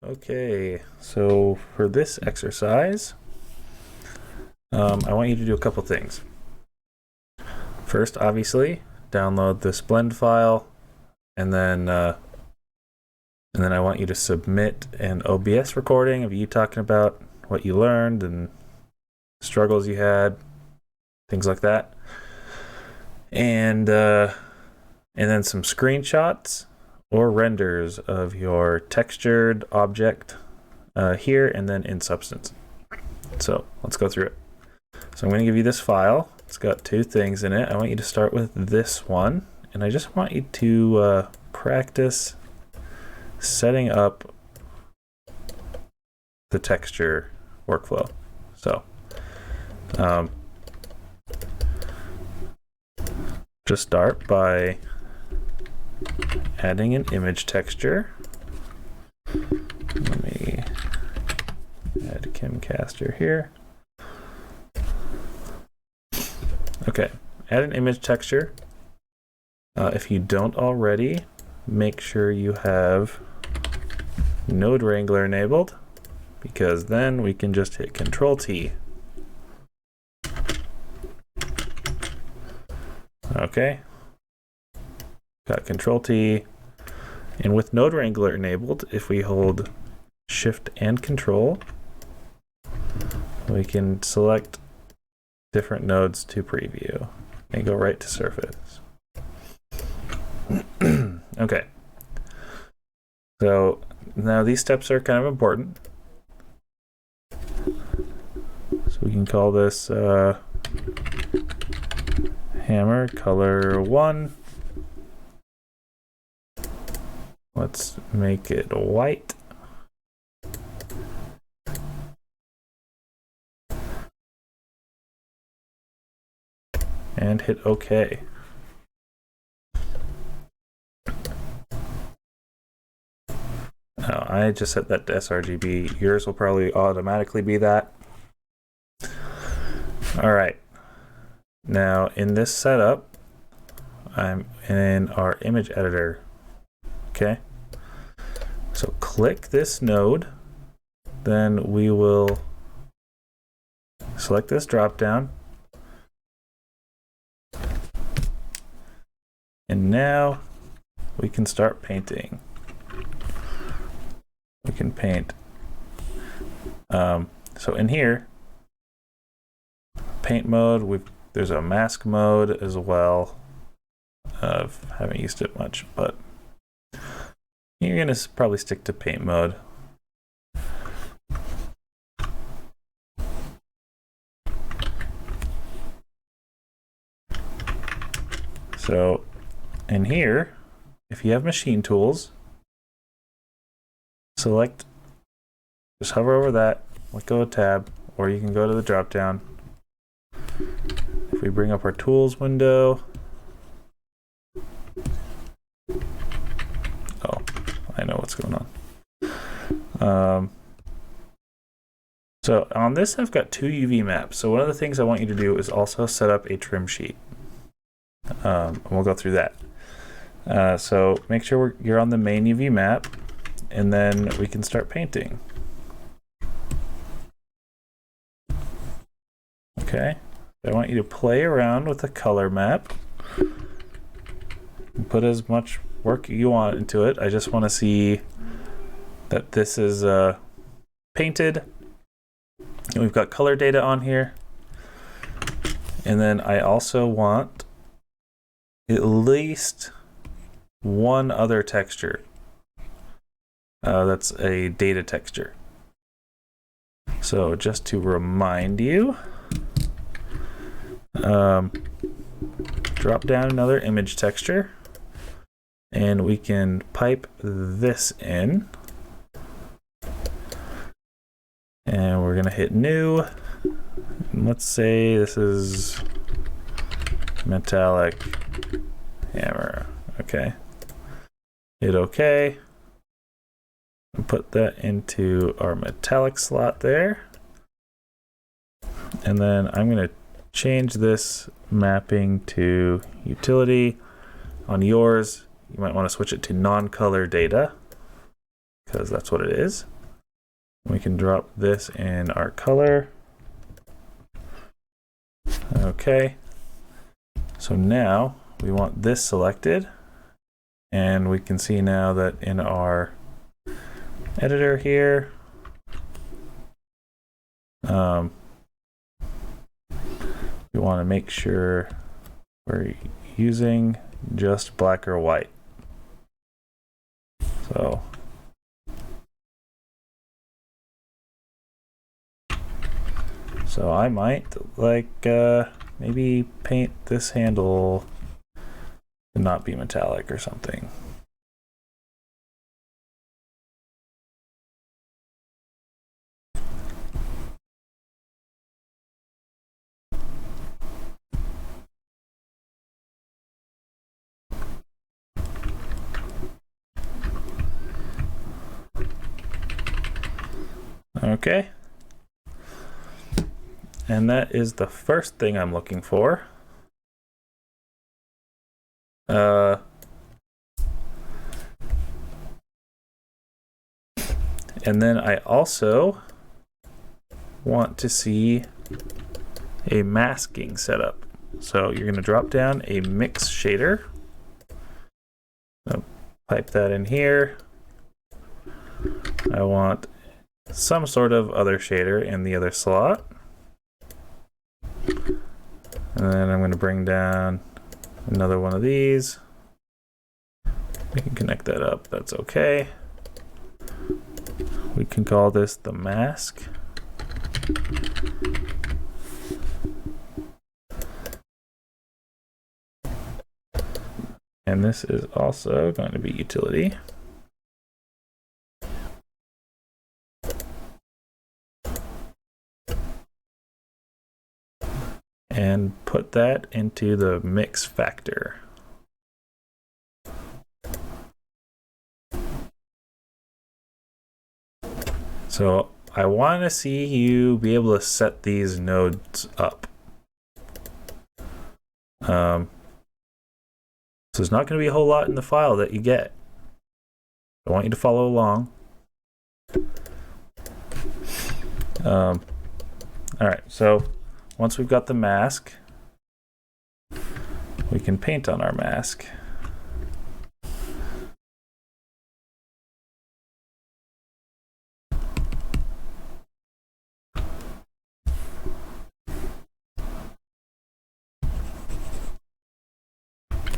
Okay, so for this exercise, I want you to do a couple things. First, obviously, download this blend file, and then I want you to submit an OBS recording of you talking about what you learned and struggles you had, things like that, and then some screenshots or renders of your textured object here and then in Substance. So let's go through it. So I'm going to give you this file. It's got two things in it. I want you to start with this one, and I just want you to practice setting up the texture workflow. So just start by adding an image texture. Let me add Kimcaster here. Okay, add an image texture. If you don't already, make sure you have Node Wrangler enabled, because then we can just hit Control-T. Okay, got Control-T, and with Node Wrangler enabled, if we hold Shift and Control, we can select different nodes to preview and go right to surface. Okay, so now these steps are kind of important. So we can call this hammer color 1. Let's make it white. And hit OK. Now, I just set that to sRGB. Yours will probably automatically be that. All right. Now, in this setup, I'm in our image editor. Okay. So click this node. Then we will select this drop down. And now we can start painting. We can paint. So in here, paint mode, there's a mask mode as well. Haven't used it much, but you're gonna probably stick to paint mode. So in here, if you have machine tools, select, just hover over that, let go of tab, or you can go to the drop down. If we bring up our tools window, oh, I know what's going on. So on this, I've got two UV maps. So one of the things I want you to do is also set up a trim sheet. And we'll go through that. So make sure you're on the main UV map, and then we can start painting. Okay, I want you to play around with the color map and put as much work you want into it. I just want to see that this is painted, and we've got color data on here. And then I also want at least one other texture. That's a data texture. So just to remind you, drop down another image texture, and we can pipe this in. And we're gonna hit new. And let's say this is metallic hammer. Okay. Hit OK. And put that into our metallic slot there. And then I'm going to change this mapping to utility. On yours, you might want to switch it to non-color data, because that's what it is. We can drop this in our color. Okay. So now we want this selected, and we can see now that in our editor here, we want to make sure we're using just black or white. So I might like maybe paint this handle to not be metallic or something. Okay. And that is the first thing I'm looking for. And then I also want to see a masking setup. So you're going to drop down a mix shader. I'll pipe that in here. I want some sort of other shader in the other slot. And then I'm going to bring down another one of these. We can connect that up, that's okay. We can call this the mask. And this is also going to be utility. And put that into the mix factor. So I want to see you be able to set these nodes up. So there's not going to be a whole lot in the file that you get. I want you to follow along. All right, so once we've got the mask, we can paint on our mask.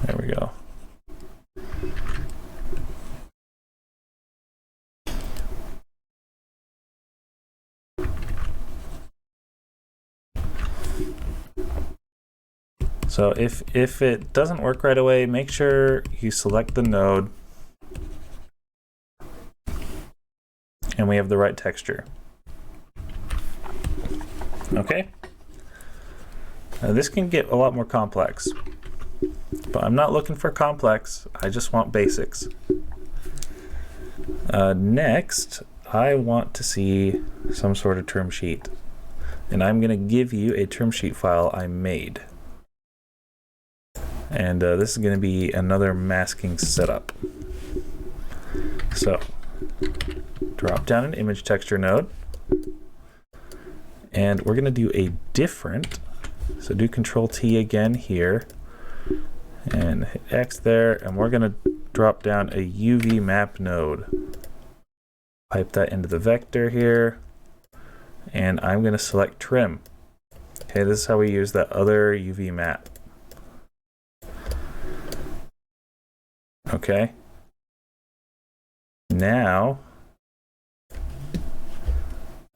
There we go. So if it doesn't work right away, make sure you select the node and we have the right texture. Okay. Now this can get a lot more complex, but I'm not looking for complex. I just want basics. Next, I want to see some sort of trim sheet, and I'm going to give you a trim sheet file I made. And this is going to be another masking setup. So drop down an image texture node, and we're going to do a different. So do Control T again here, and hit X there, and we're going to drop down a UV map node. Pipe that into the vector here, and I'm going to select trim. Okay, this is how we use that other UV map. Okay. Now,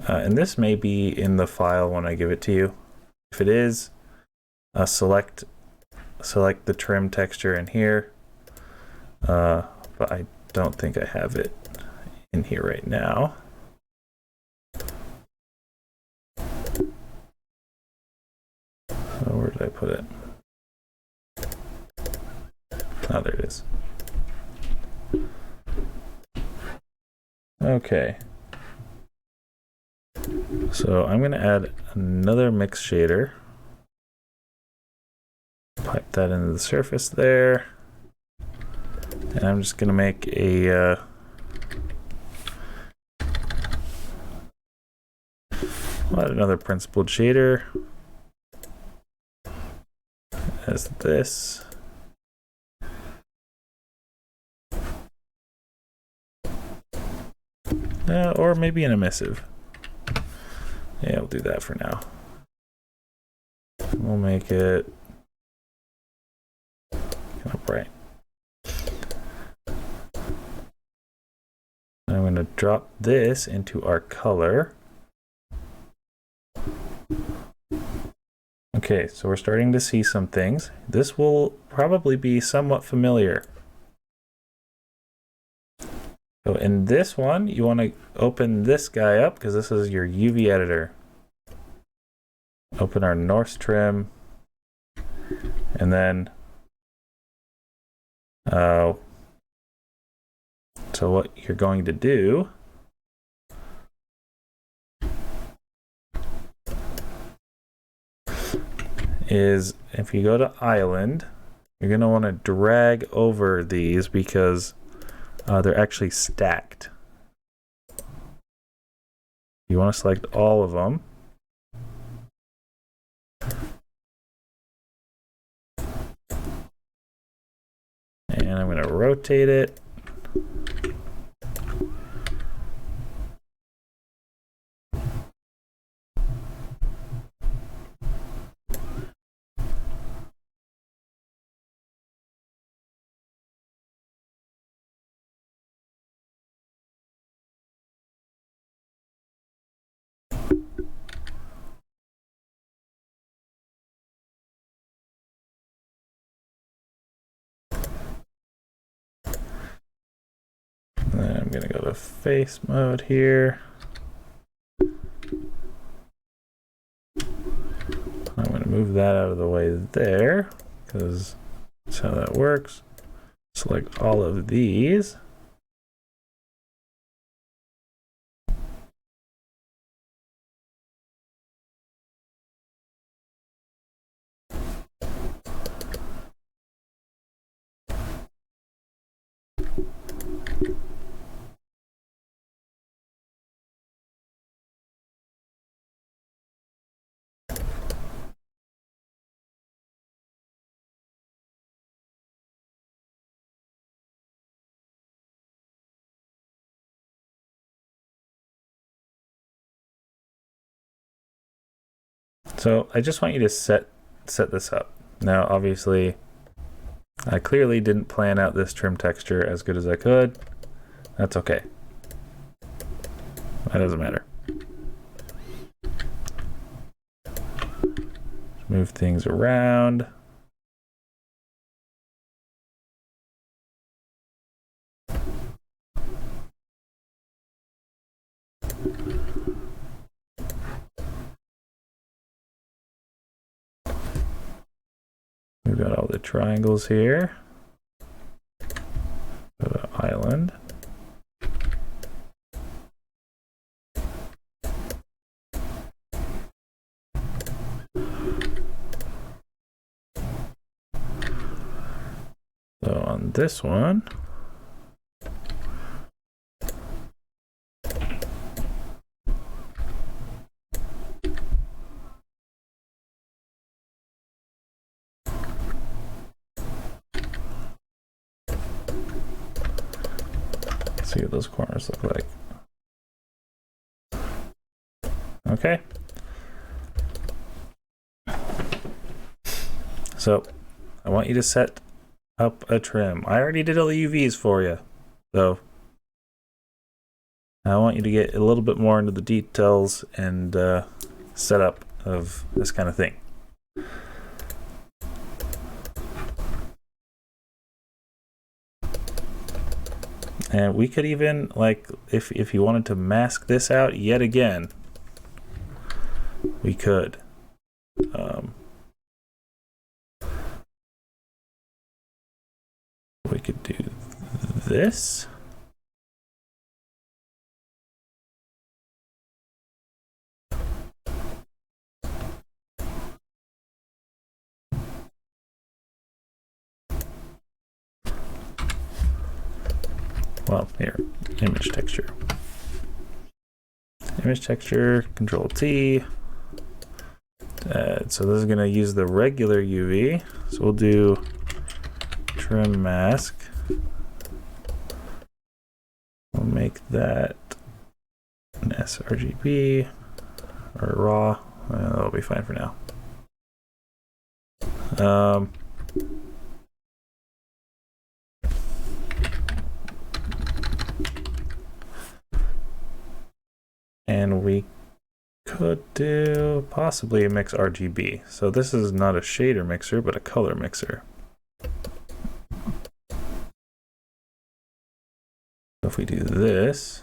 and this may be in the file when I give it to you. If it is, select the trim texture in here, but I don't think I have it in here right now. So where did I put it? Oh, there it is. Okay. So I'm going to add another mix shader. Pipe that into the surface there. And I'm just going to make a I'll add another principled shader as this. Or maybe an emissive. Yeah, we'll do that for now. We'll make it kind of bright. I'm going to drop this into our color. Okay, so we're starting to see some things. This will probably be somewhat familiar. So in this one, you want to open this guy up because this is your UV editor. Open our Norse trim, and then so what you're going to do is if you go to Island, you're going to want to drag over these because they're actually stacked. You want to select all of them. And I'm going to rotate it. Then I'm going to go to face mode here. I'm going to move that out of the way there because that's how that works. Select all of these. So I just want you to set this up. Now, obviously, I clearly didn't plan out this trim texture as good as I could. That's okay. That doesn't matter. Move things around. We've got all the triangles here. Go to Island. So on this one, see what those corners look like. Okay. So I want you to set up a trim. I already did all the UVs for you, so I want you to get a little bit more into the details and setup of this kind of thing. And we could even, like, if you wanted to mask this out yet again, we could. We could do this. Well, here, image texture. image texture, Control T. So this is going to use the regular UV. So we'll do trim mask. We'll make that an sRGB or raw. That'll be fine for now. And we could do possibly a mix RGB. So this is not a shader mixer, but a color mixer. So if we do this,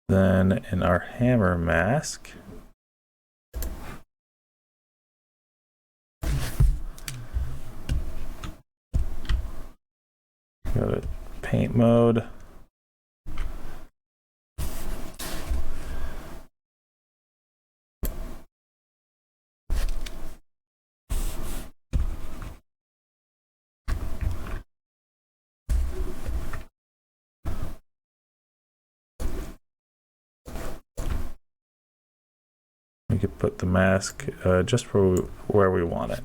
then in our hammer mask, go to paint mode. We could put the mask just for where we want it.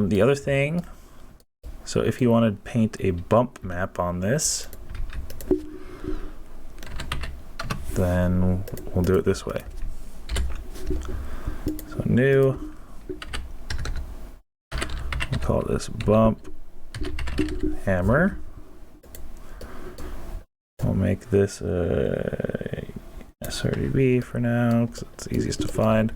The other thing, so if you want to paint a bump map on this, then we'll do it this way. So new, we'll call this bump hammer. We'll make this a sRGB for now because it's easiest to find.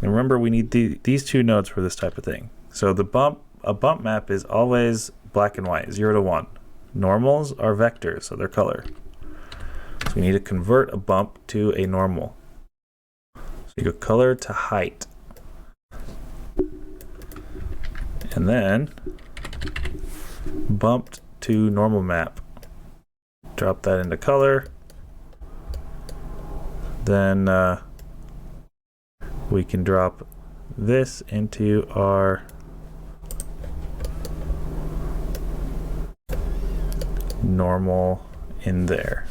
And remember, we need these two nodes for this type of thing. So a bump map is always black and white, 0 to 1. Normals are vectors, so they're color. So we need to convert a bump to a normal. So you go color to height. And then bumped to normal map. Drop that into color. Then we can drop this into our normal in there.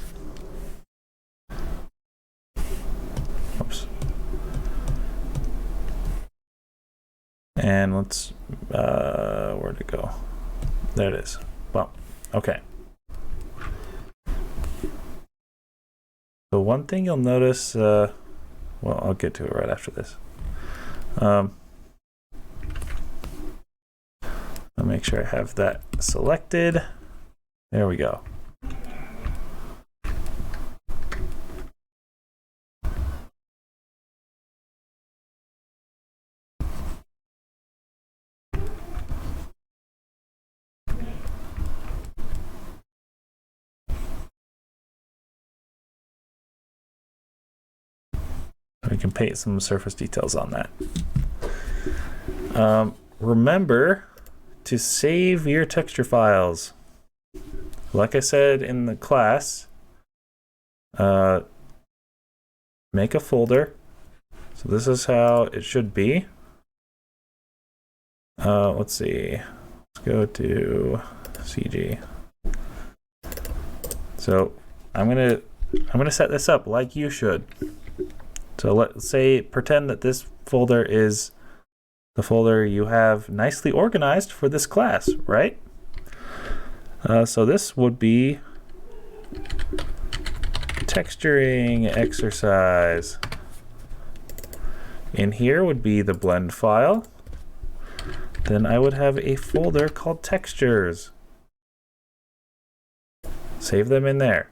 Oops. And let's, where'd it go? There it is. Bump. Okay. So one thing you'll notice, well, I'll get to it right after this. I'll make sure I have that selected. There we go. We can paint some surface details on that. Remember to save your texture files. Like I said in the class, make a folder. So this is how it should be. Let's see. Let's go to CG. So I'm gonna set this up like you should. So let's say, pretend that this folder is the folder you have nicely organized for this class, right? So this would be texturing exercise. In here would be the blend file. Then I would have a folder called textures. Save them in there.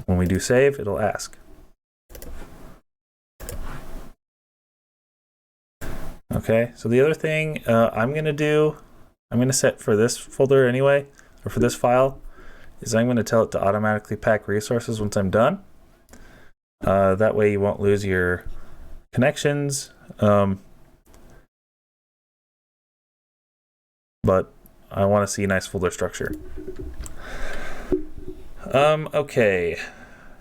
When we do save, it'll ask. Okay, so the other thing I'm going to set for this folder anyway, or for this file, is I'm going to tell it to automatically pack resources once I'm done. That way you won't lose your connections. But I want to see nice folder structure. Okay,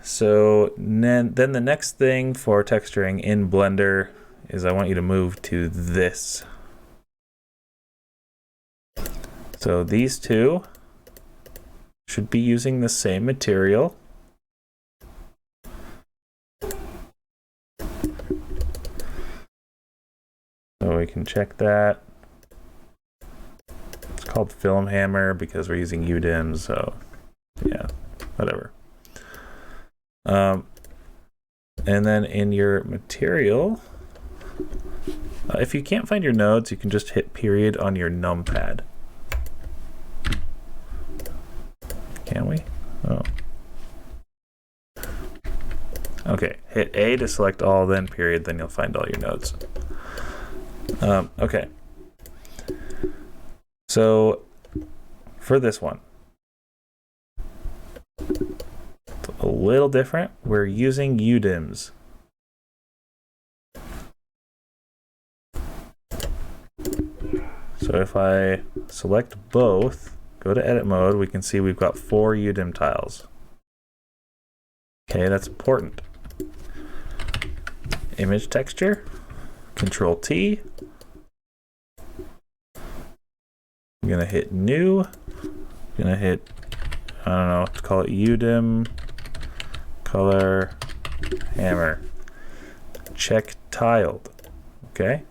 so then the next thing for texturing in Blender is I want you to move to this. So these two should be using the same material. So we can check that. It's called Film Hammer because we're using UDIMs, so yeah, whatever. And then in your material, if you can't find your nodes, you can just hit period on your numpad. Can we? Oh. Okay, hit A to select all, then period, then you'll find all your nodes. Okay. So for this one, it's a little different. We're using UDIMs. So if I select both, go to edit mode, we can see we've got 4 UDIM tiles. Okay, that's important. Image texture, Control T. I'm gonna hit new. I'm gonna hit, I don't know, let's call it UDIM color hammer. Check tiled. Okay.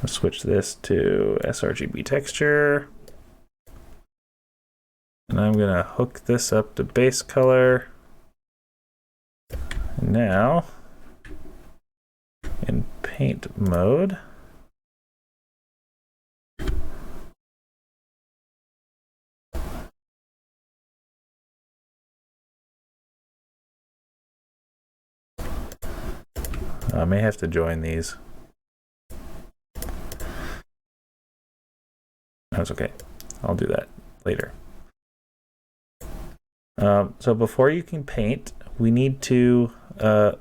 Let's switch this to sRGB texture. And I'm gonna hook this up to base color. Now, in paint mode, I may have to join these. That's okay. I'll do that later. So before you can paint, we need to, so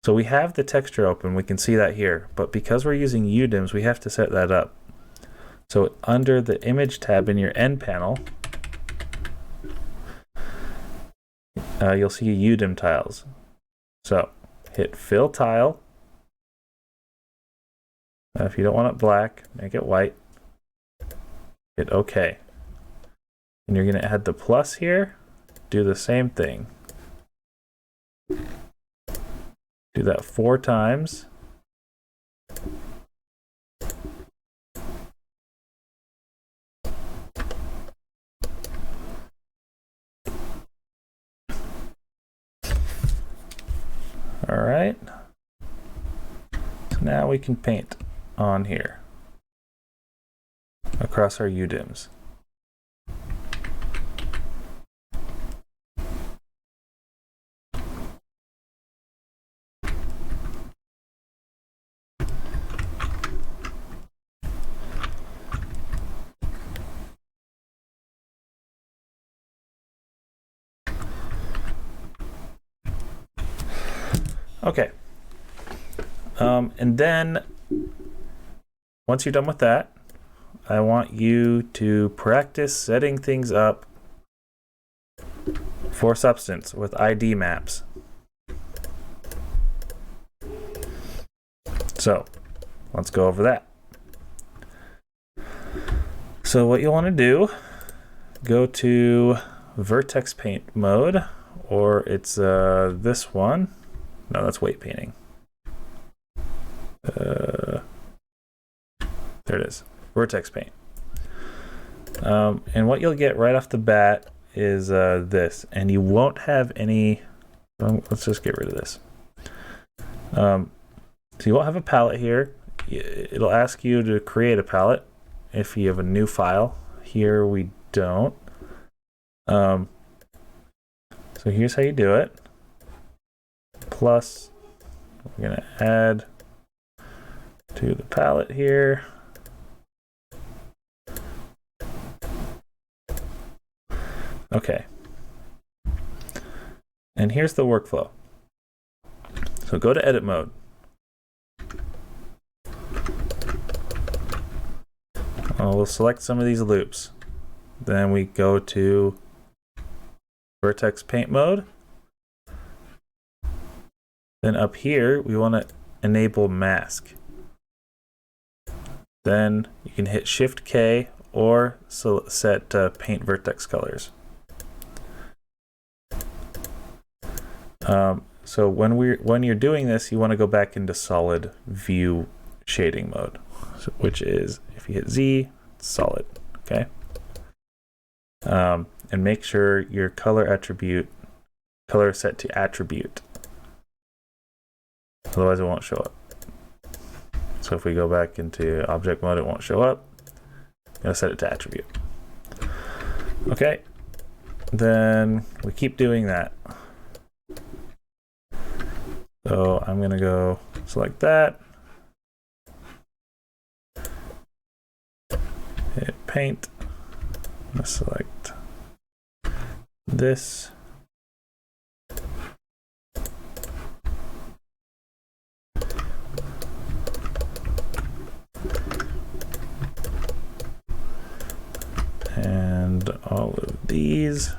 we have the texture open, we can see that here, but because we're using UDIMs, we have to set that up. So under the image tab in your end panel, you'll see UDIM tiles. So hit fill tile. If you don't want it black, make it white. Hit OK. And you're going to add the plus here. Do the same thing. Do that 4 times. All right. Now we can paint on here across our UDIMs. Okay. And then once you're done with that, I want you to practice setting things up for Substance with ID maps. So let's go over that. So what you'll want to do, go to vertex paint mode, or it's this one. No, that's weight painting. There it is, vertex paint. And what you'll get right off the bat is this, and you won't have any. Let's just get rid of this. So you won't have a palette here. It'll ask you to create a palette if you have a new file. Here we don't. So here's how you do it. Plus, we're gonna add to the palette here. Okay. And here's the workflow. So go to edit mode. We'll select some of these loops. Then we go to vertex paint mode. Then up here, we want to enable mask. Then you can hit Shift K or set paint vertex colors. So when you're doing this, you want to go back into solid view shading mode, which is if you hit Z, it's solid. Okay. And make sure your color is set to attribute. Otherwise, it won't show up. So if we go back into object mode, it won't show up. Gotta set it to attribute. Okay. Then we keep doing that. So I'm gonna go select that. Hit paint. I'm gonna select this. And all of these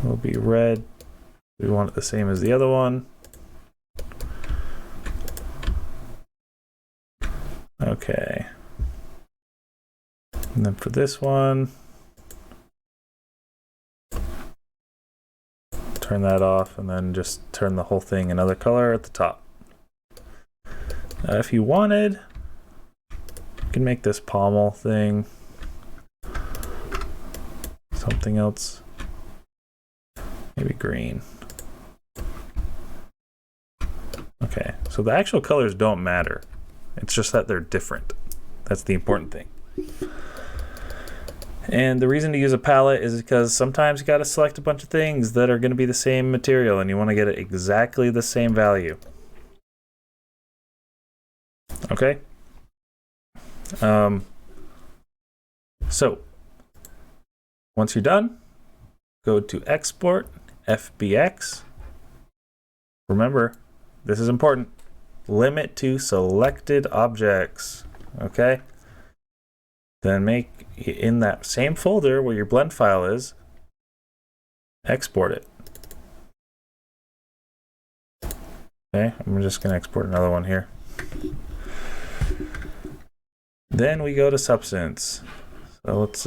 will be red. We want it the same as the other one. Okay. And then for this one, turn that off and then just turn the whole thing another color at the top. If you wanted, you can make this pommel thing something else, maybe green. Okay, so the actual colors don't matter. It's just that they're different. That's the important thing. And the reason to use a palette is because sometimes you got to select a bunch of things that are going to be the same material and you want to get it exactly the same value. Okay. So once you're done, go to export FBX. Remember, this is important. Limit to selected objects. Okay. Then make in that same folder where your blend file is, export it. Okay, I'm just going to export another one here. Then we go to Substance. So let's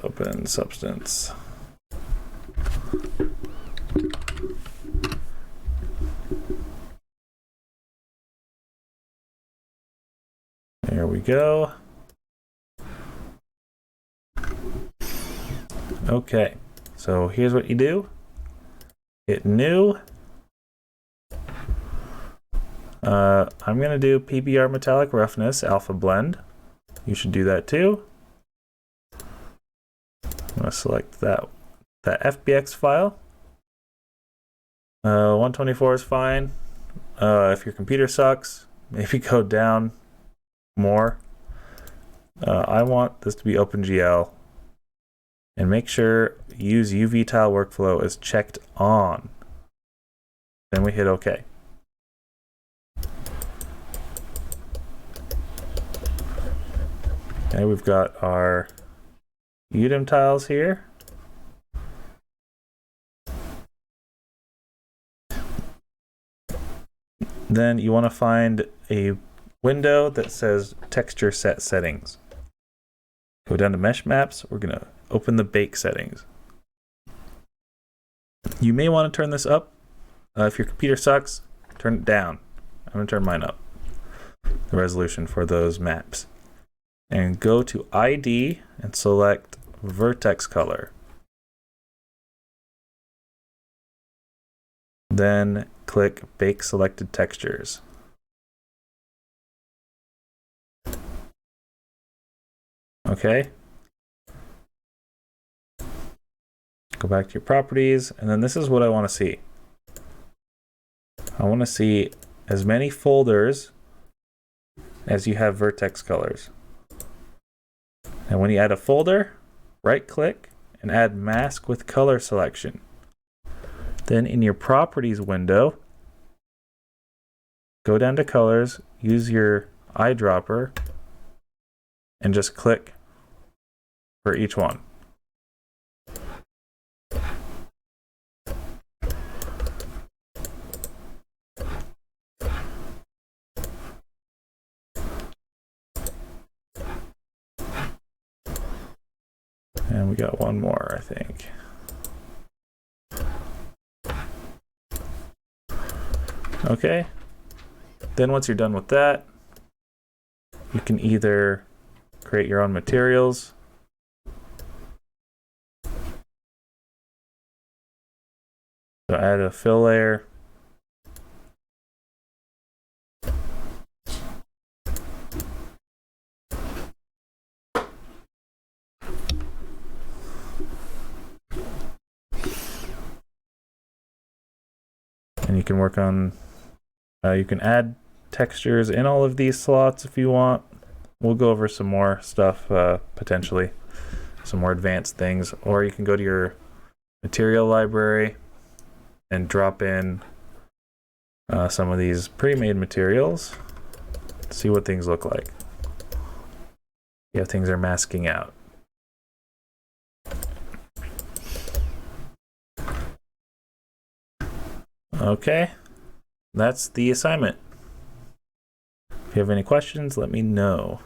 open Substance. There we go. Okay, so here's what you do. Hit New. I'm going to do PBR Metallic Roughness Alpha Blend. You should do that too. I'm going to select that FBX file. 124 is fine. If your computer sucks, maybe go down more. I want this to be OpenGL. And make sure use UV tile workflow is checked on. Then we hit OK. Okay, we've got our UDIM tiles here. Then you want to find a window that says texture set settings. Go down to mesh maps. We're going to open the bake settings. You may want to turn this up. If your computer sucks, turn it down. I'm going to turn mine up. The resolution for those maps. And go to ID and select vertex color. Then click bake selected textures. Okay. Go back to your properties, and then this is what I want to see. I want to see as many folders as you have vertex colors. And when you add a folder, right click and add mask with color selection. Then in your properties window, go down to colors, use your eyedropper, and just click for each one. And we got one more, I think. Okay. Then once you're done with that, you can either create your own materials. So add a fill layer. And you can work on, you can add textures in all of these slots if you want. We'll go over some more stuff, potentially, some more advanced things. Or you can go to your material library and drop in some of these pre-made materials. See what things look like. Yeah, things are masking out. Okay, that's the assignment. If you have any questions, let me know.